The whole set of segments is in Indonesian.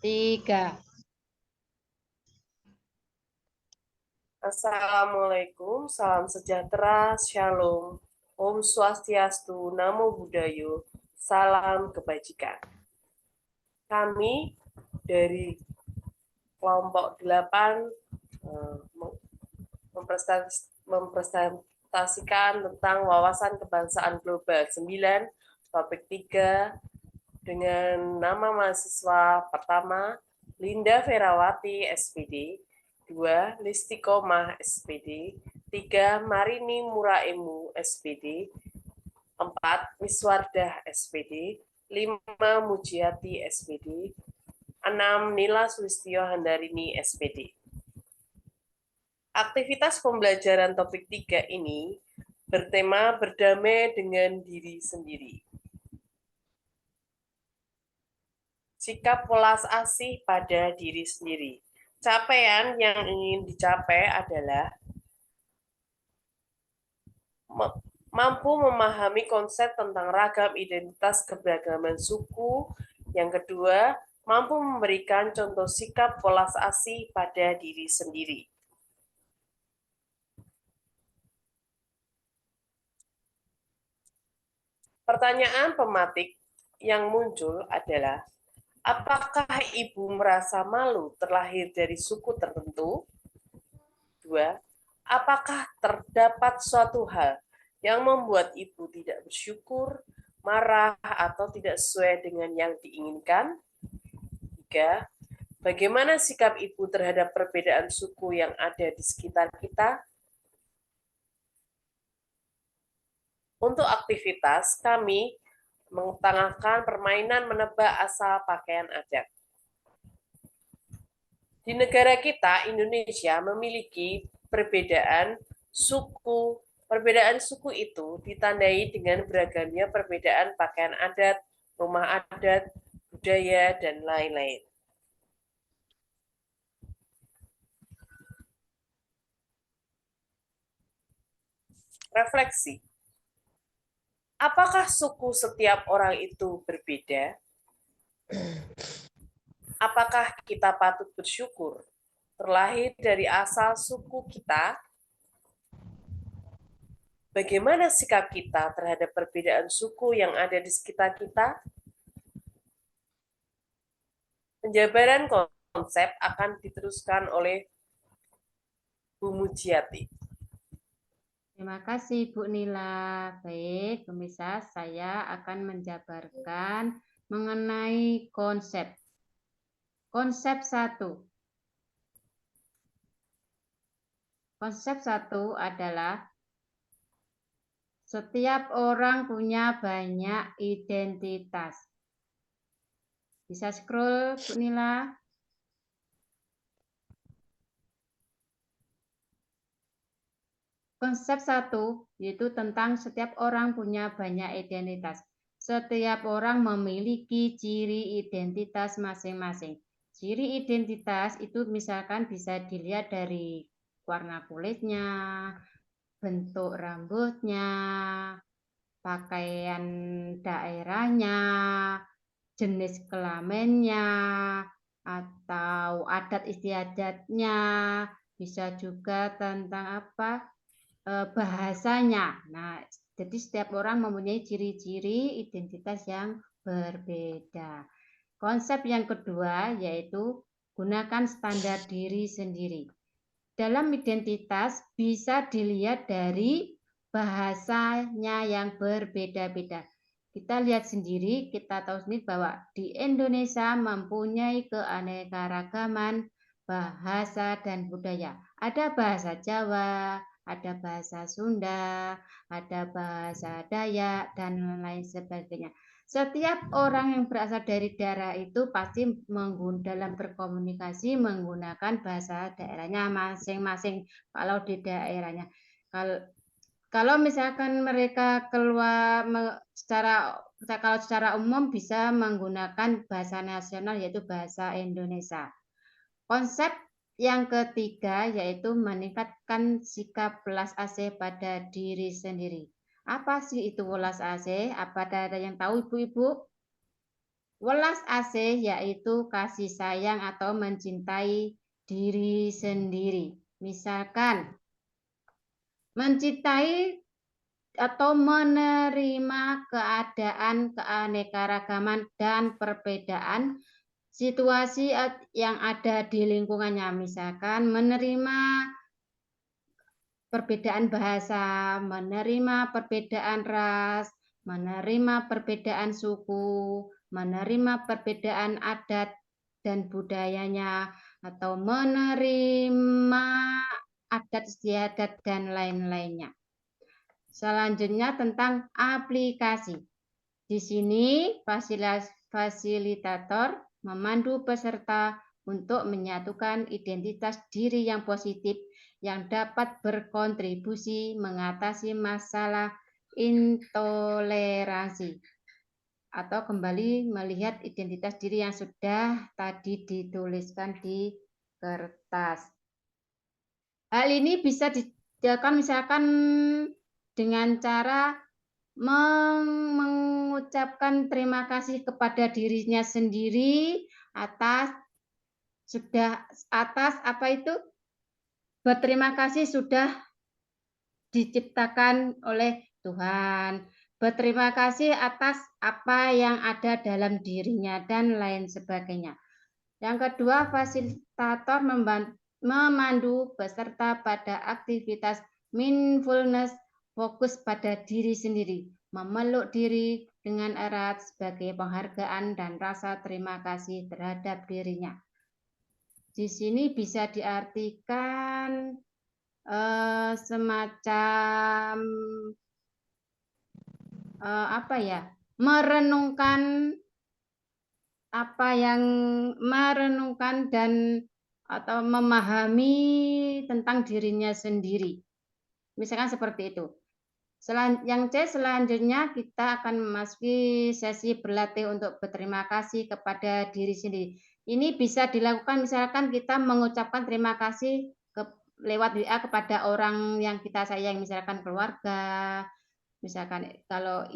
3. Assalamualaikum, salam sejahtera, shalom, Om Swastiastu, Namo Buddhaya, salam kebajikan. Kami dari kelompok 8 mempresentasikan tentang wawasan kebangsaan global 9, topik 3, dengan nama mahasiswa pertama, Linda Ferawati, SPD, 2. Listiqomah, SPD, 3. Marini Muraemu, SPD, 4. Miswardah, SPD, 5. Mujiati, SPD, 6. Nila Sulistyo Handarini, SPD. Aktivitas pembelajaran topik 3 ini bertema berdamai dengan diri sendiri. Sikap welas asih pada diri sendiri. Capaian yang ingin dicapai adalah mampu memahami konsep tentang ragam identitas keberagaman suku. Yang kedua, mampu memberikan contoh sikap welas asih pada diri sendiri. Pertanyaan pematik yang muncul adalah, apakah ibu merasa malu terlahir dari suku tertentu? 2. Apakah terdapat suatu hal yang membuat ibu tidak bersyukur, marah, atau tidak sesuai dengan yang diinginkan? 3. Bagaimana sikap ibu terhadap perbedaan suku yang ada di sekitar kita? Untuk aktivitas, kami mengutamakan permainan menebak asal pakaian adat. Di negara kita, Indonesia, memiliki perbedaan suku. Perbedaan suku itu ditandai dengan beragamnya perbedaan pakaian adat, rumah adat, budaya, dan lain-lain. Refleksi. Apakah suku setiap orang itu berbeda? Apakah kita patut bersyukur terlahir dari asal suku kita? Bagaimana sikap kita terhadap perbedaan suku yang ada di sekitar kita? Penjabaran konsep akan diteruskan oleh Bu Mujiati. Terima kasih Bu Nila. Baik, pemirsa, saya akan menjabarkan mengenai konsep. Konsep 1. Konsep 1 adalah setiap orang punya banyak identitas. Bisa scroll, Bu Nila? Konsep 1 yaitu tentang setiap orang punya banyak identitas. Setiap orang memiliki ciri identitas masing-masing. Ciri identitas itu misalkan bisa dilihat dari warna kulitnya, bentuk rambutnya, pakaian daerahnya, jenis kelaminnya, atau adat istiadatnya, bisa juga tentang bahasanya. Nah, jadi setiap orang mempunyai ciri-ciri identitas yang berbeda. Konsep yang kedua yaitu gunakan standar diri sendiri. Dalam identitas bisa dilihat dari bahasanya yang berbeda-beda. Kita lihat sendiri, kita tahu sendiri bahwa di Indonesia mempunyai keanekaragaman bahasa dan budaya. Ada bahasa Jawa, ada bahasa Sunda, ada bahasa Dayak, dan lain sebagainya. Setiap orang yang berasal dari daerah itu pasti dalam berkomunikasi menggunakan bahasa daerahnya masing-masing. Kalau di daerahnya, kalau misalkan mereka keluar kalau secara umum bisa menggunakan bahasa nasional yaitu bahasa Indonesia. Konsep yang ketiga yaitu meningkatkan sikap welas asih pada diri sendiri. Apa sih itu welas asih? Apa ada yang tahu Ibu-ibu? Welas asih yaitu kasih sayang atau mencintai diri sendiri. Misalkan mencintai atau menerima keadaan keanekaragaman dan perbedaan situasi yang ada di lingkungannya. Misalkan menerima perbedaan bahasa, menerima perbedaan ras, menerima perbedaan suku, menerima perbedaan adat dan budayanya, atau menerima adat istiadat dan lain-lainnya. Selanjutnya tentang aplikasi. Di sini fasilitator memandu peserta untuk menyatukan identitas diri yang positif yang dapat berkontribusi mengatasi masalah intoleransi atau kembali melihat identitas diri yang sudah tadi dituliskan di kertas. Hal ini bisa dilakukan misalkan dengan cara mengucapkan terima kasih kepada dirinya sendiri atas apa itu? Berterima kasih sudah diciptakan oleh Tuhan. Berterima kasih atas apa yang ada dalam dirinya dan lain sebagainya. Yang kedua, fasilitator memandu peserta pada aktivitas mindfulness, fokus pada diri sendiri, memeluk diri dengan erat sebagai penghargaan dan rasa terima kasih terhadap dirinya. Di sini bisa diartikan semacam apa ya? Merenungkan dan atau memahami tentang dirinya sendiri. Misalkan seperti itu. Yang C selanjutnya kita akan memasuki sesi berlatih untuk berterima kasih kepada diri sendiri. Ini bisa dilakukan misalkan kita mengucapkan terima kasih lewat WA kepada orang yang kita sayang, misalkan keluarga, misalkan kalau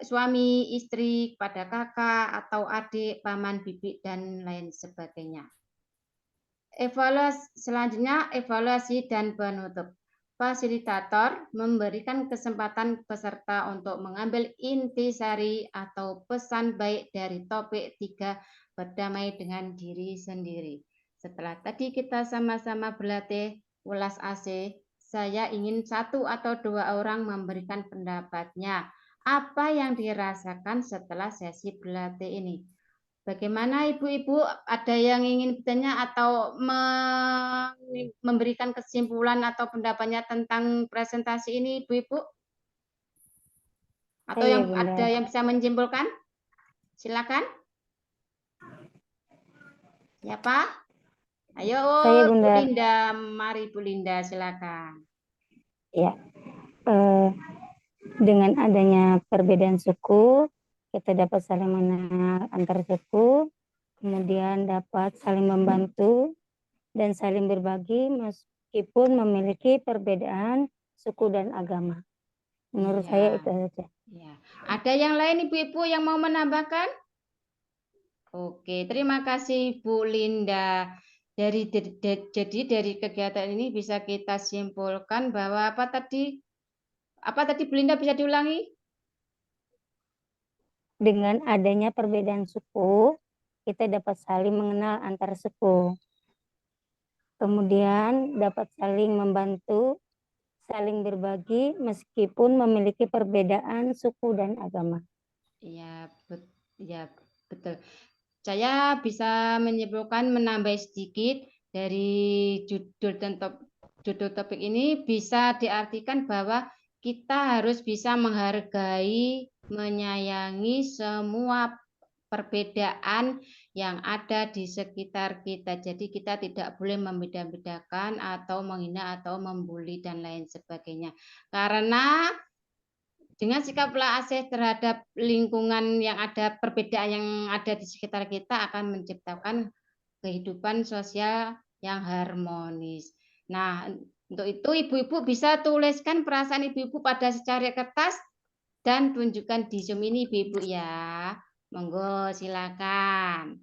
suami, istri, kepada kakak atau adik, paman, bibi, dan lain sebagainya. Selanjutnya evaluasi dan penutup. Fasilitator memberikan kesempatan peserta untuk mengambil intisari atau pesan baik dari topik 3 berdamai dengan diri sendiri. Setelah tadi kita sama-sama berlatih ulas AC, saya ingin 1 atau 2 orang memberikan pendapatnya. Apa yang dirasakan setelah sesi berlatih ini? Bagaimana Ibu-Ibu? Ada yang ingin bertanya atau memberikan kesimpulan atau pendapatnya tentang presentasi ini, Ibu-Ibu? Atau Iya, yang Bunda. ada yang bisa menyimpulkan? Silakan. Siapa? Ayo, Saya, Bu Bunda. Linda. Mari, Bu Linda, silakan. Ya, dengan adanya perbedaan suku, kita dapat saling mengenal antar suku, kemudian dapat saling membantu dan saling berbagi meskipun memiliki perbedaan suku dan agama. Menurut saya itu saja. Ya. Ada yang lain Ibu-Ibu yang mau menambahkan? Oke, terima kasih Bu Linda. Jadi dari kegiatan ini bisa kita simpulkan bahwa apa tadi Bu Linda, bisa diulangi? Dengan adanya perbedaan suku, kita dapat saling mengenal antar suku. Kemudian dapat saling membantu, saling berbagi meskipun memiliki perbedaan suku dan agama. Iya, betul. Saya bisa menyimpulkan menambah sedikit dari judul topik ini bisa diartikan bahwa kita harus bisa menghargai, menyayangi semua perbedaan yang ada di sekitar kita. Jadi kita tidak boleh membeda-bedakan atau menghina atau membuli dan lain sebagainya. Karena dengan sikap asih terhadap lingkungan yang ada, perbedaan yang ada di sekitar kita akan menciptakan kehidupan sosial yang harmonis. Nah, untuk itu Ibu-Ibu bisa tuliskan perasaan Ibu-Ibu pada secari kertas dan tunjukkan di Zoom ini Ibu-Ibu ya. Monggo silakan.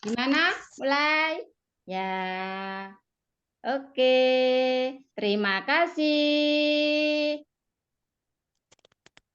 Gimana? Mulai? Ya. Oke. Terima kasih.